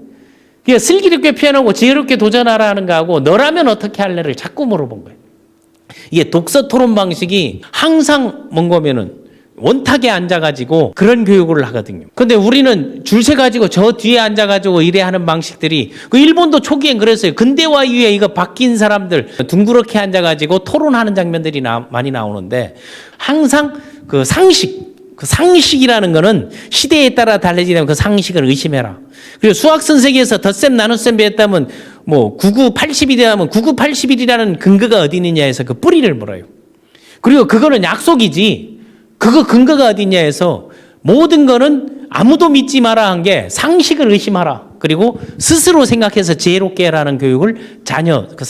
S1: 그러니까 슬기롭게 표현하고 지혜롭게 도전하라는 거하고 너라면 어떻게 할래를 자꾸 물어본 거예요. 이게 독서 토론 방식이 항상 뭔가면은 원탁에 앉아가지고 그런 교육을 하거든요. 근데 우리는 줄 서가지고 저 뒤에 앉아가지고 이래 하는 방식들이, 그 일본도 초기엔 그랬어요. 근대화 이후에 이거 바뀐 사람들 둥그렇게 앉아가지고 토론하는 장면들이 많이 나오는데, 항상 그 상식이라는 거는 시대에 따라 달라지면 그 상식을 의심해라. 그리고 수학 선생에서 덧셈 나눗셈 배웠다면 뭐 99, 80이 되면 99, 81이라는 근거가 어디 있느냐 해서 그 뿌리를 물어요. 그리고 그거는 약속이지. 그거 근거가 어디 있냐 해서 모든 거는 아무도 믿지 마라 한 게 상식을 의심하라. 그리고 스스로 생각해서 지혜롭게 하라는 교육을 자녀, 그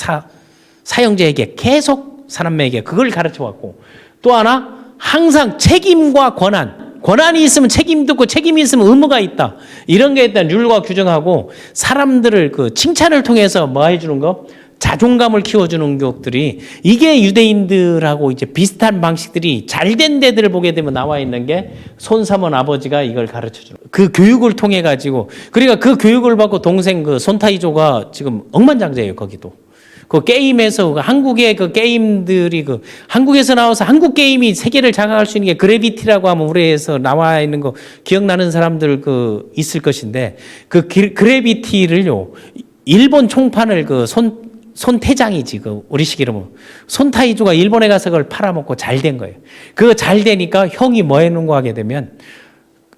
S1: 사형제에게 계속 사람에게 그걸 가르쳐 왔고, 또 하나 항상 책임과 권한이 있으면 책임도 있고 책임이 있으면 의무가 있다. 이런 게 일단 룰과 규정하고, 사람들을 그 칭찬을 통해서 뭐 해주는 거? 자존감을 키워주는 교육들이, 이게 유대인들하고 이제 비슷한 방식들이 잘된 데들을 보게 되면 나와 있는 게 손삼원 아버지가 이걸 가르쳐 주는 그 교육을 통해 가지고, 그러니까 그 교육을 받고 동생 그 손타이조가 지금 억만장자예요. 거기도 그 게임에서 한국의 그 게임들이 그 한국에서 나와서 한국 게임이 세계를 장악할 수 있는 게 그래비티라고 하면 우리에서 나와 있는 거 기억나는 사람들 그 있을 것인데, 그 그래비티를요 일본 총판을 그 손태장이지, 그 우리식으로 손타이조가 일본에 가서 그걸 팔아먹고 잘 된 거예요. 그거 잘 되니까 형이 뭐 해놓은 거 하게 되면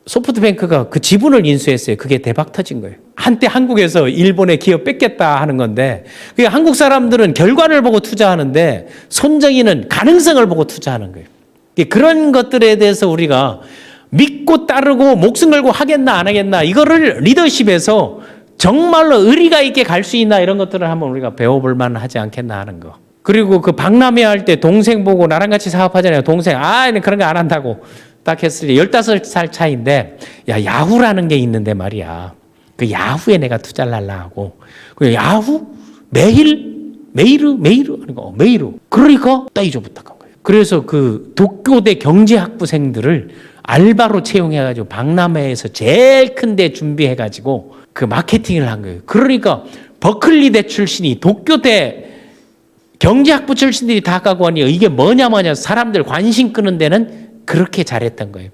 S1: 소프트뱅크가 그 지분을 인수했어요. 그게 대박 터진 거예요. 한때 한국에서 일본의 기업 뺏겠다 하는 건데, 그러니까 한국 사람들은 결과를 보고 투자하는데 손정희는 가능성을 보고 투자하는 거예요. 그런 것들에 대해서 우리가 믿고 따르고 목숨 걸고 하겠나 안 하겠나, 이거를 리더십에서 정말로 의리가 있게 갈 수 있나, 이런 것들을 한번 우리가 배워볼 만하지 않겠나 하는 거. 그리고 그 박람회 할 때 동생 보고 나랑 같이 사업하잖아요. 동생 그런 거 안 한다고 딱 했을 때 15살 차이인데, 야 야후라는 게 있는데 말이야, 그 야후에 내가 투자를 하려고. 그 야후? 메이르 그러니까 따이죠 부탁한 거예요. 그래서 그 도쿄대 경제학부생들을 알바로 채용해가지고 박람회에서 제일 큰 데 준비해가지고 그 마케팅을 한 거예요. 그러니까 버클리대 출신이 도쿄대 경제학부 출신들이 다 가고 하니 이게 뭐냐 사람들 관심 끄는 데는 그렇게 잘했던 거예요.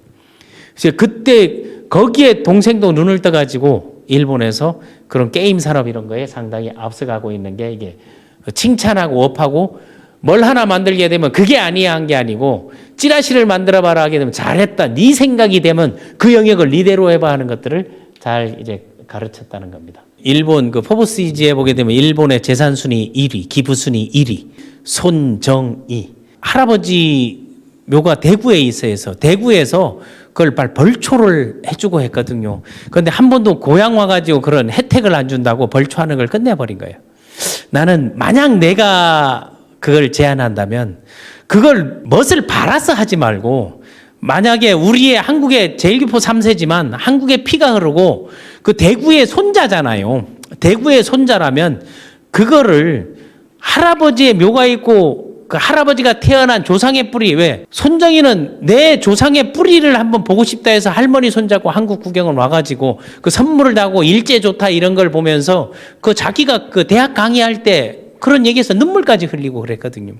S1: 그래서 그때 거기에 동생도 눈을 떠가지고 일본에서 그런 게임 산업 이런 거에 상당히 앞서가고 있는 게, 이게 칭찬하고 업하고 뭘 하나 만들게 되면 그게 아니야 한 게 아니고, 찌라시를 만들어봐라 하게 되면 잘했다, 네 생각이 되면 그 영역을 리대로 해봐 하는 것들을 잘 이제 가르쳤다는 겁니다. 일본 그 포브스지에 보게 되면 일본의 재산 순위 1위, 기부 순위 1위 손정희. 할아버지 묘가 대구에 있어서 대구에서 그걸 벌초를 해주고 했거든요. 그런데 한 번도 고향 와가지고 그런 혜택을 안 준다고 벌초하는 걸 끝내버린 거예요. 나는 만약 내가 그걸 제안한다면 그걸 멋을 바라서 하지 말고, 만약에 우리의 한국의 제일교포 3세지만 한국의 피가 흐르고 그 대구의 손자잖아요. 대구의 손자라면 그거를 할아버지의 묘가 있고 그 할아버지가 태어난 조상의 뿌리, 왜 손정희는 내 조상의 뿌리를 한번 보고 싶다 해서 할머니 손잡고 한국 구경을 와가지고 그 선물을 다고 일제 좋다 이런 걸 보면서 그 자기가 그 대학 강의할 때 그런 얘기해서 눈물까지 흘리고 그랬거든요.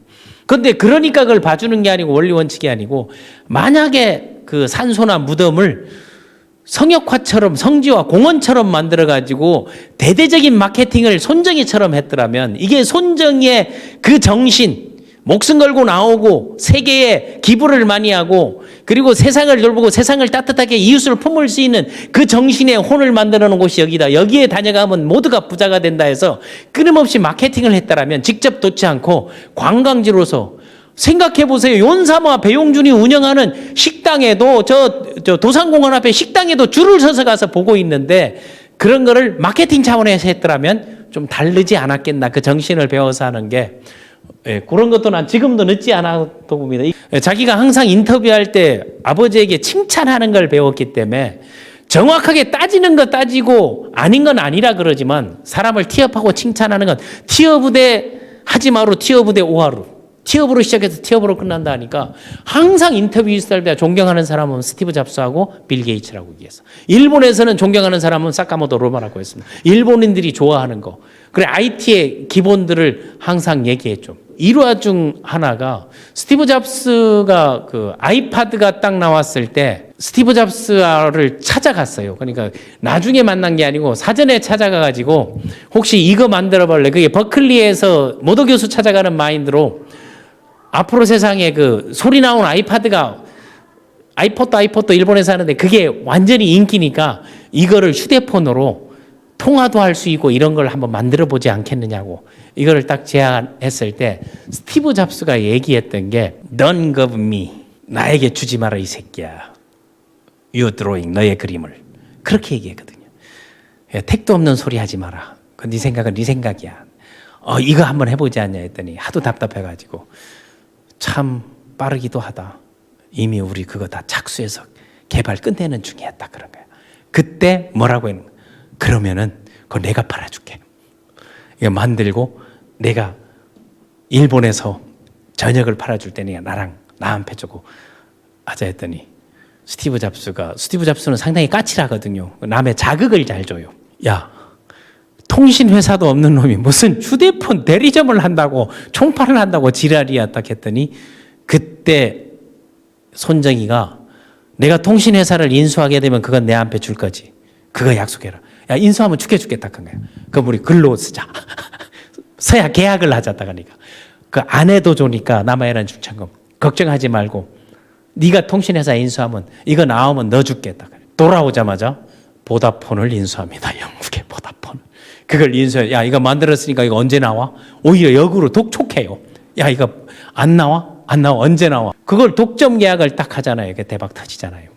S1: 그런데 그러니까 그걸 봐주는 게 아니고 원리 원칙이 아니고, 만약에 그 산소나 무덤을 성역화처럼 성지와 공원처럼 만들어가지고 대대적인 마케팅을 손정희처럼 했더라면, 이게 손정희의 그 정신, 목숨 걸고 나오고 세계에 기부를 많이 하고 그리고 세상을 돌보고 세상을 따뜻하게 이웃을 품을 수 있는 그 정신의 혼을 만들어 놓은 곳이 여기다. 여기에 다녀가면 모두가 부자가 된다 해서 끊임없이 마케팅을 했다라면, 직접 돕지 않고 관광지로서 생각해 보세요. 윤삼호와 배용준이 운영하는 식당에도 저 도산공원 앞에 식당에도 줄을 서서 가서 보고 있는데, 그런 거를 마케팅 차원에서 했더라면 좀 다르지 않았겠나. 그 정신을 배워서 하는 게 예, 그런 것도 난 지금도 늦지 않았다고 봅니다. 자기가 항상 인터뷰할 때 아버지에게 칭찬하는 걸 배웠기 때문에 정확하게 따지는 거 따지고 아닌 건 아니라 그러지만 사람을 티업하고 칭찬하는 건 티업 대 하지 마로 티업 대 오하루. 티업으로 시작해서 티업으로 끝난다 하니까 항상 인터뷰 있을 때 존경하는 사람은 스티브 잡스하고 빌 게이츠라고 얘기했어. 일본에서는 존경하는 사람은 사카모토 로마라고 했습니다. 일본인들이 좋아하는 거. 그래 IT의 기본들을 항상 얘기했죠. 일화 중 하나가 스티브 잡스가 그 아이파드가 딱 나왔을 때 스티브 잡스를 찾아갔어요. 그러니까 나중에 만난 게 아니고 사전에 찾아가가지고 혹시 이거 만들어 볼래? 그게 버클리에서 모도 교수 찾아가는 마인드로 앞으로 세상에 그 소리 나온 아이파드가 아이포드 일본에서 하는데 그게 완전히 인기니까 이거를 휴대폰으로 통화도 할 수 있고 이런 걸 한번 만들어 보지 않겠느냐고 이거를 딱 제안했을 때 스티브 잡스가 얘기했던 게 Don't give me 나에게 주지 마라 이 새끼야 Your drawing 너의 그림을 그렇게 얘기했거든요. 택도 없는 소리 하지 마라. 그 네 생각은 네 생각이야. 이거 한번 해보지 않냐 했더니 하도 답답해가지고 참 빠르기도 하다. 이미 우리 그거 다 착수해서 개발 끝내는 중이야. 딱 그런 거야. 그때 뭐라고 했는 거야. 그러면은 그거 내가 팔아줄게. 이거 만들고 내가 일본에서 전역을 팔아줄 테니까 나 한 패 주고 하자 했더니 스티브 잡스는 상당히 까칠하거든요. 남의 자극을 잘 줘요. 야, 통신 회사도 없는 놈이 무슨 휴대폰 대리점을 한다고 총파를 한다고 지랄이야 딱 했더니 그때 손정희가 내가 통신 회사를 인수하게 되면 그건 내 한패 줄 거지. 그거 약속해라. 야, 인수하면 죽겠다 한 거야. 그럼 우리 글로 쓰자. 서야 계약을 하자 딱 하니까 그 아내도 좋으니까 남아야라는 중창금 걱정하지 말고 네가 통신 회사 인수하면 이거 나오면 너 죽겠다. 돌아오자마자 보다폰을 인수합니다. 영국의 보다폰. 그걸 인수해. 야, 이거 만들었으니까 이거 언제 나와? 오히려 역으로 독촉해요. 야, 이거 안 나와? 언제 나와? 그걸 독점 계약을 딱 하잖아요. 이게 대박 터지잖아요.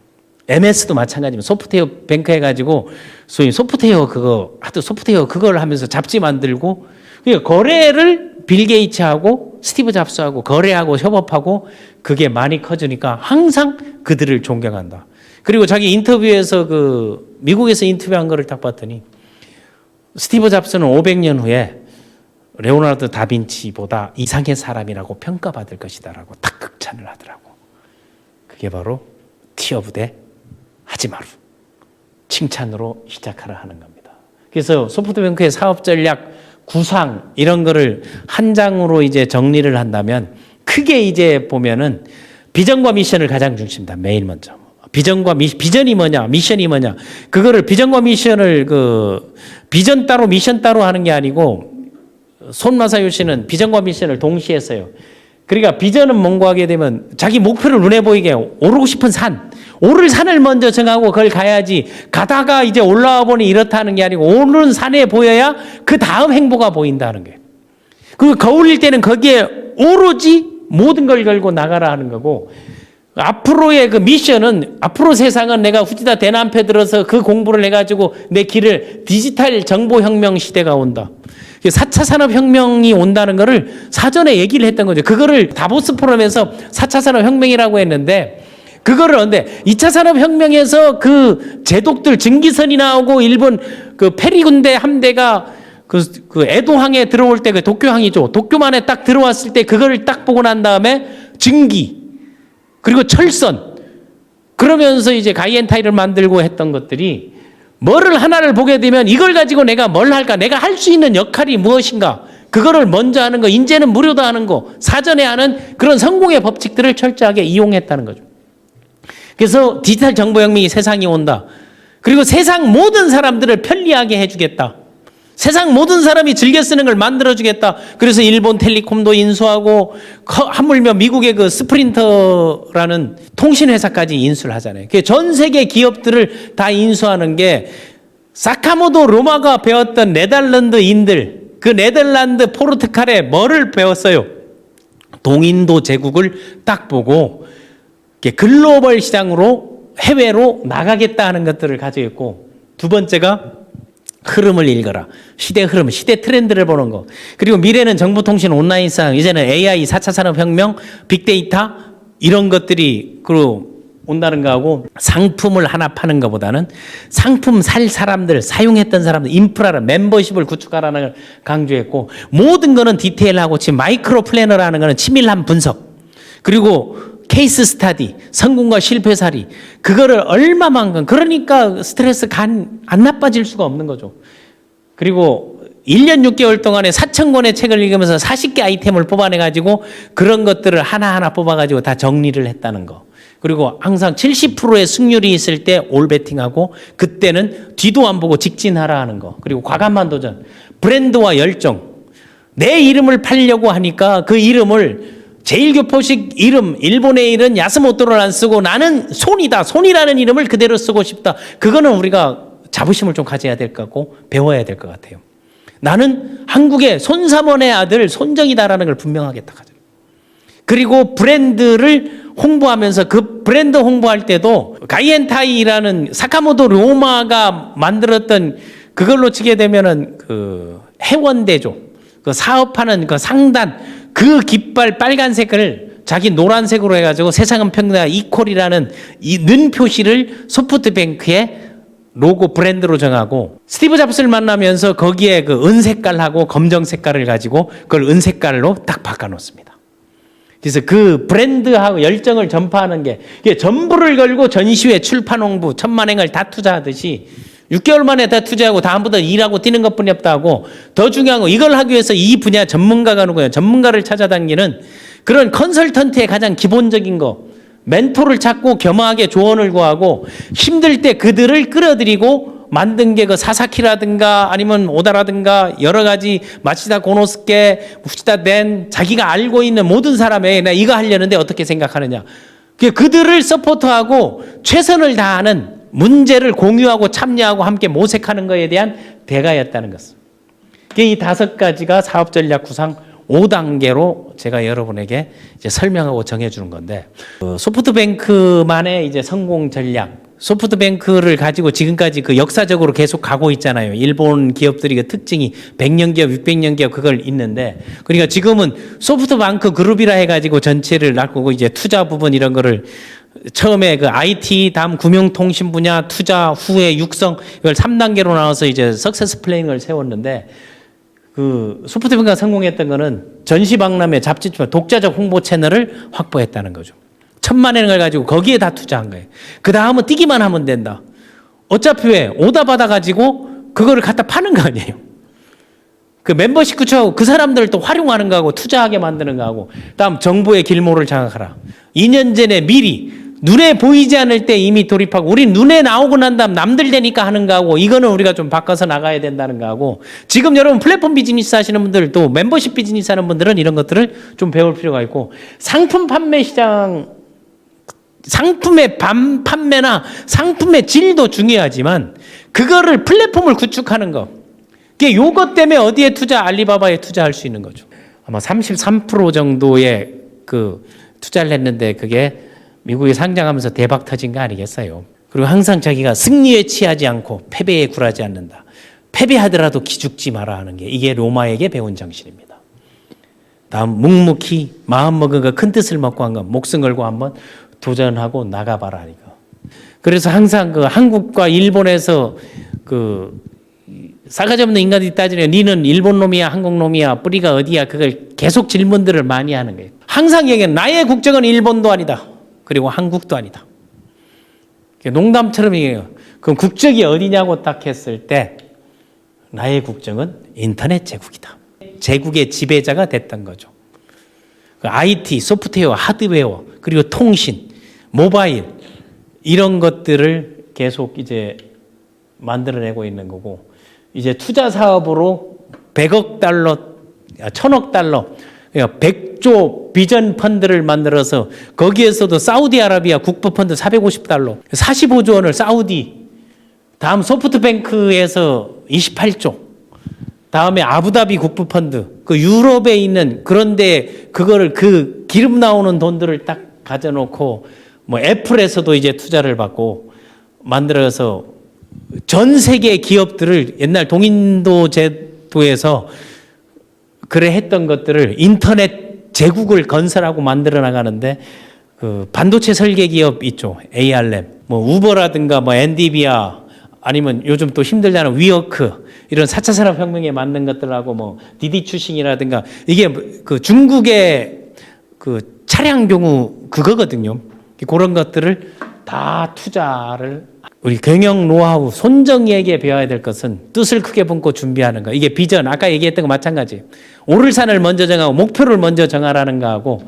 S1: MS도 마찬가지면 소프트웨어 뱅크 해가지고 소위 소프트웨어 그걸 하면서 잡지 만들고 그러니까 거래를 빌 게이츠하고 스티브 잡스하고 거래하고 협업하고 그게 많이 커지니까 항상 그들을 존경한다. 그리고 자기 인터뷰에서 그 미국에서 인터뷰한 거를 딱 봤더니 스티브 잡스는 500년 후에 레오나르도 다빈치보다 이상의 사람이라고 평가받을 것이다라고 딱 극찬을 하더라고. 그게 바로 티어브 대 하지마루 칭찬으로 시작하라 하는 겁니다. 그래서 소프트뱅크의 사업 전략 구상 이런 거를 한 장으로 이제 정리를 한다면 크게 이제 보면은 비전과 미션을 가장 중심이다. 매일 먼저. 비전이 뭐냐, 미션이 뭐냐. 그거를 비전과 미션을 비전 따로 미션 따로 하는 게 아니고 손마사요시는 비전과 미션을 동시에 써요. 그러니까 비전은 뭔가 하게 되면 자기 목표를 눈에 보이게 오르고 싶은 오를 산을 먼저 정하고 그걸 가야지 가다가 이제 올라와 보니 이렇다는 게 아니고 오른 산에 보여야 그 다음 행보가 보인다는 거예요. 그리고 거울일 때는 거기에 오로지 모든 걸 걸고 나가라 하는 거고 앞으로의 그 미션은 앞으로 세상은 내가 후지다 대난패 들어서 그 공부를 해가지고 내 길을 디지털 정보혁명 시대가 온다. 4차 산업혁명이 온다는 거를 사전에 얘기를 했던 거죠. 그거를 다보스 포럼에서 4차 산업혁명이라고 했는데 그거를 근데 2차 산업혁명에서 그 제독들 증기선이 나오고 일본 그 페리군대 함대가 그 에도항에 들어올 때 그 도쿄항이죠. 도쿄만에 딱 들어왔을 때 그거를 딱 보고 난 다음에 증기 그리고 철선 그러면서 이제 가이엔타이를 만들고 했던 것들이 뭐를 하나를 보게 되면 이걸 가지고 내가 뭘 할까? 내가 할 수 있는 역할이 무엇인가? 그거를 먼저 하는 거, 인제는 무료다 하는 거, 사전에 하는 그런 성공의 법칙들을 철저하게 이용했다는 거죠. 그래서 디지털 정보혁명이 세상에 온다. 그리고 세상 모든 사람들을 편리하게 해주겠다. 세상 모든 사람이 즐겨 쓰는 걸 만들어주겠다. 그래서 일본 텔레콤도 인수하고 하물며 미국의 그 스프린터라는 통신회사까지 인수를 하잖아요. 전 세계 기업들을 다 인수하는 게 사카모토 로마가 배웠던 네덜란드인들 그 네덜란드 포르투갈에 뭐를 배웠어요? 동인도 제국을 딱 보고 글로벌 시장으로 해외로 나가겠다 하는 것들을 가지고 있고 두 번째가 흐름을 읽어라. 시대 흐름, 시대 트렌드를 보는 거. 그리고 미래는 정보통신 온라인상, 이제는 AI 4차 산업혁명, 빅데이터 이런 것들이 온다는 거하고 상품을 하나 파는 것보다는 상품 살 사람들, 사용했던 사람들, 인프라를, 멤버십을 구축하라는 걸 강조했고 모든 거는 디테일하고 지금 마이크로 플래너라는 거는 치밀한 분석 그리고 케이스 스타디, 성공과 실패 사례 그거를 얼마만큼 그러니까 스트레스 안 나빠질 수가 없는 거죠. 그리고 1년 6개월 동안에 4,000권의 책을 읽으면서 40개 아이템을 뽑아내가지고 그런 것들을 하나하나 뽑아가지고 다 정리를 했다는 거. 그리고 항상 70%의 승률이 있을 때 올 배팅하고 그때는 뒤도 안 보고 직진하라 하는 거. 그리고 과감한 도전, 브랜드와 열정. 내 이름을 팔려고 하니까 그 이름을 제1교포식 이름, 일본의 이름 야스모토를 안 쓰고 나는 손이다. 손이라는 이름을 그대로 쓰고 싶다. 그거는 우리가 자부심을 좀 가져야 될 것 같고 배워야 될 것 같아요. 나는 한국의 손사mon의 아들 손정이다라는 걸 분명하게 딱 하죠. 그리고 브랜드를 홍보하면서 그 브랜드 홍보할 때도 가이엔타이라는 사카모토 료마가 만들었던 그걸로 치게 되면은 그 해원대죠. 그 사업하는 그 상단 그 깃발 빨간색을 자기 노란색으로 해가지고 세상은 평등하다 이퀄이라는 이 는 표시를 소프트뱅크의 로고 브랜드로 정하고 스티브 잡스를 만나면서 거기에 그 은색깔하고 검정 색깔을 가지고 그걸 은색깔로 딱 바꿔놓습니다. 그래서 그 브랜드하고 열정을 전파하는 게 이게 전부를 걸고 전시회, 출판 홍보, 천만행을 다 투자하듯이 6개월 만에 다 투자하고 다음부터 일하고 뛰는 것뿐이 없다고 더 중요한 거 이걸 하기 위해서 이 분야 전문가가 누구예요? 전문가를 찾아다니는 그런 컨설턴트의 가장 기본적인 거 멘토를 찾고 겸허하게 조언을 구하고 힘들 때 그들을 끌어들이고 만든 게 그 사사키라든가 아니면 오다라든가 여러 가지 마치다 고노스케, 후치다 덴 자기가 알고 있는 모든 사람의 나 이거 하려는데 어떻게 생각하느냐. 그들을 서포트하고 최선을 다하는 문제를 공유하고 참여하고 함께 모색하는 것에 대한 대가였다는 것을. 이 5가지가 사업 전략 구상 5단계로 제가 여러분에게 이제 설명하고 정해주는 건데 소프트뱅크만의 이제 성공 전략, 소프트뱅크를 가지고 지금까지 그 역사적으로 계속 가고 있잖아요. 일본 기업들이 그 특징이 100년 기업, 600년 기업 그걸 있는데 그러니까 지금은 소프트뱅크 그룹이라 해가지고 전체를 놔두고 이제 투자 부분 이런 거를 처음에 그 IT, 다음 금융통신 분야, 투자, 후에 육성 이걸 3단계로 나눠서 이제 석세스 플래닝을 세웠는데 그 소프트뱅크가 성공했던 거는 전시박람회, 잡지, 독자적 홍보 채널을 확보했다는 거죠. 1,000만 원을 가지고 거기에 다 투자한 거예요. 그 다음은 뛰기만 하면 된다. 어차피 왜 오다 받아가지고 그거를 갖다 파는 거 아니에요. 그 멤버십 구축하고 그 사람들을 또 활용하는 거하고 투자하게 만드는 거하고 다음 정보의 길모를 장악하라. 2년 전에 미리 눈에 보이지 않을 때 이미 돌입하고 우리 눈에 나오고 난 다음 남들 되니까 하는 거하고 이거는 우리가 좀 바꿔서 나가야 된다는 거하고 지금 여러분 플랫폼 비즈니스 하시는 분들 또 멤버십 비즈니스 하는 분들은 이런 것들을 좀 배울 필요가 있고 상품 판매 시장 상품의 판매나 상품의 질도 중요하지만 그거를 플랫폼을 구축하는 거 이게 요것 때문에 어디에 투자 알리바바에 투자할 수 있는 거죠. 아마 33% 정도의 그 투자를 했는데 그게 미국에 상장하면서 대박 터진 거 아니겠어요. 그리고 항상 자기가 승리에 취하지 않고 패배에 굴하지 않는다. 패배하더라도 기죽지 마라 하는 게 이게 로마에게 배운 정신입니다. 다음 묵묵히 마음먹은 거 큰 뜻을 먹고 한 거 목숨 걸고 한번 도전하고 나가봐라 하니까. 그래서 항상 그 한국과 일본에서 그 싸가지 없는 인간들이 따지면 니는 일본 놈이야 한국 놈이야 뿌리가 어디야 그걸 계속 질문들을 많이 하는 거예요. 항상 얘기하는 나의 국적은 일본도 아니다. 그리고 한국도 아니다. 농담처럼 얘기해요. 그럼 국적이 어디냐고 딱 했을 때 나의 국적은 인터넷 제국이다. 제국의 지배자가 됐던 거죠. IT, 소프트웨어, 하드웨어, 그리고 통신, 모바일 이런 것들을 계속 이제 만들어내고 있는 거고 이제 투자 사업으로 100억 달러, 1000억 달러, 100조 비전 펀드를 만들어서 거기에서도 사우디아라비아 국부 펀드 450달러, 45조 원을 사우디, 다음 소프트뱅크에서 28조, 다음에 아부다비 국부 펀드, 그 유럽에 있는 그런데 그거를 그 기름 나오는 돈들을 딱 가져놓고 뭐 애플에서도 이제 투자를 받고 만들어서 전 세계 기업들을 옛날 동인도 제도에서 그래 했던 것들을 인터넷 제국을 건설하고 만들어 나가는데 그 반도체 설계 기업 있죠. ARM, 뭐 우버라든가 뭐 엔디비아 아니면 요즘 또 힘들다는 위워크 이런 4차 산업혁명에 맞는 것들하고 뭐 디디추싱이라든가 이게 그 중국의 그 차량 경우 그거거든요. 그런 것들을 다 투자를 우리 경영 노하우 손정희에게 배워야 될 것은 뜻을 크게 품고 준비하는 거. 이게 비전 아까 얘기했던 거 마찬가지. 오를 산을 먼저 정하고 목표를 먼저 정하라는 거하고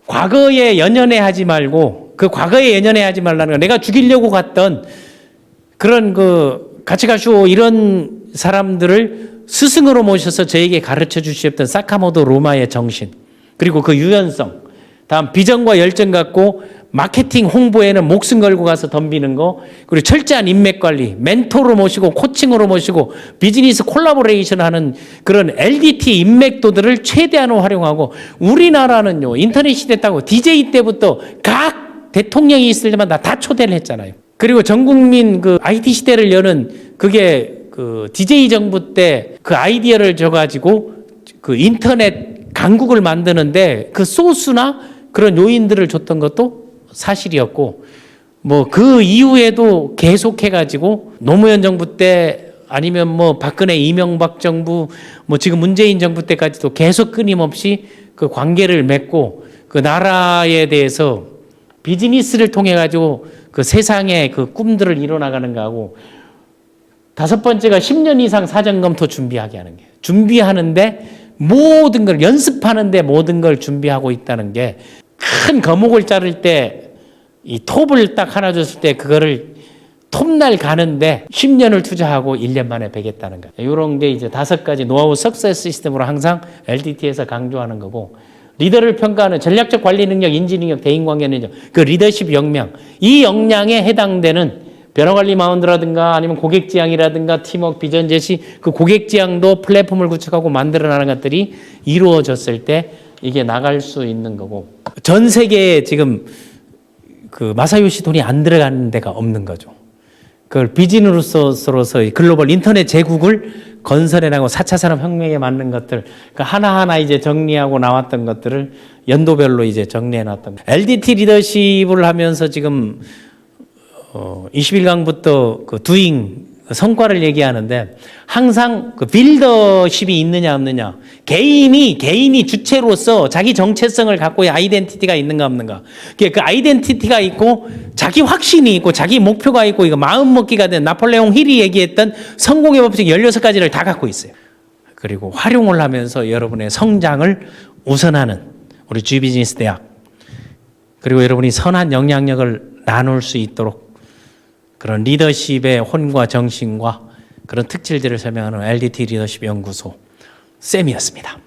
S1: 과거에 연연해하지 말고 그 과거에 연연해하지 말라는 거. 내가 죽이려고 갔던 그런 그 같이 가시오 이런 사람들을 스승으로 모셔서 저에게 가르쳐 주셨던 사카모토 로마의 정신 그리고 그 유연성 다음 비전과 열정 갖고 마케팅 홍보에는 목숨 걸고 가서 덤비는 거 그리고 철저한 인맥 관리 멘토로 모시고 코칭으로 모시고 비즈니스 콜라보레이션 하는 그런 LDT 인맥도들을 최대한으로 활용하고 우리나라는요 인터넷 시대 따고 DJ 때부터 각 대통령이 있을 때마다 다 초대를 했잖아요. 그리고 전 국민 그 IT 시대를 여는 그게 그 DJ 정부 때 그 아이디어를 줘가지고 그 인터넷 강국을 만드는데 그 소스나 그런 요인들을 줬던 것도 사실이었고 뭐 그 이후에도 계속해가지고 노무현 정부 때 아니면 뭐 박근혜 이명박 정부 뭐 지금 문재인 정부 때까지도 계속 끊임없이 그 관계를 맺고 그 나라에 대해서 비즈니스를 통해 가지고 그 세상의 그 꿈들을 이뤄나가는 거하고 다섯 번째가 10년 이상 사전 검토 준비하게 하는 게 준비하는데 모든 걸 연습하는데 모든 걸 준비하고 있다는 게 큰 거목을 자를 때 이 톱을 딱 하나 줬을 때 그거를 톱날 가는데 10년을 투자하고 1년 만에 베겠다는 거. 이런 게 이제 5가지 노하우 석세스 시스템으로 항상 LDT에서 강조하는 거고 리더를 평가하는 전략적 관리 능력, 인지 능력, 대인관계 능력, 그 리더십 역량 이 역량에 해당되는 변화관리 마운드라든가 아니면 고객 지향이라든가 팀워크 비전 제시 그 고객 지향도 플랫폼을 구축하고 만들어나가는 것들이 이루어졌을 때 이게 나갈 수 있는 거고 전 세계에 지금 그 마사요시 돈이 안 들어가는 데가 없는 거죠. 그걸 비즈니스로서의 글로벌 인터넷 제국을 건설해 나가고 4차 산업혁명에 맞는 것들 그러니까 하나하나 이제 정리하고 나왔던 것들을 연도별로 이제 정리해 놨던 거예요. LDT 리더십을 하면서 지금 21강부터 그 두잉 성과를 얘기하는데 항상 그 빌더십이 있느냐 없느냐 개인이 주체로서 자기 정체성을 갖고의 아이덴티티가 있는가 없는가 그 아이덴티티가 있고 자기 확신이 있고 자기 목표가 있고 이거 마음먹기가 된 나폴레옹 힐이 얘기했던 성공의 법칙 16가지를 다 갖고 있어요. 그리고 활용을 하면서 여러분의 성장을 우선하는 우리 G비즈니스 대학 그리고 여러분이 선한 영향력을 나눌 수 있도록 그런 리더십의 혼과 정신과 그런 특질들을 설명하는 LDT 리더십 연구소 쌤이었습니다.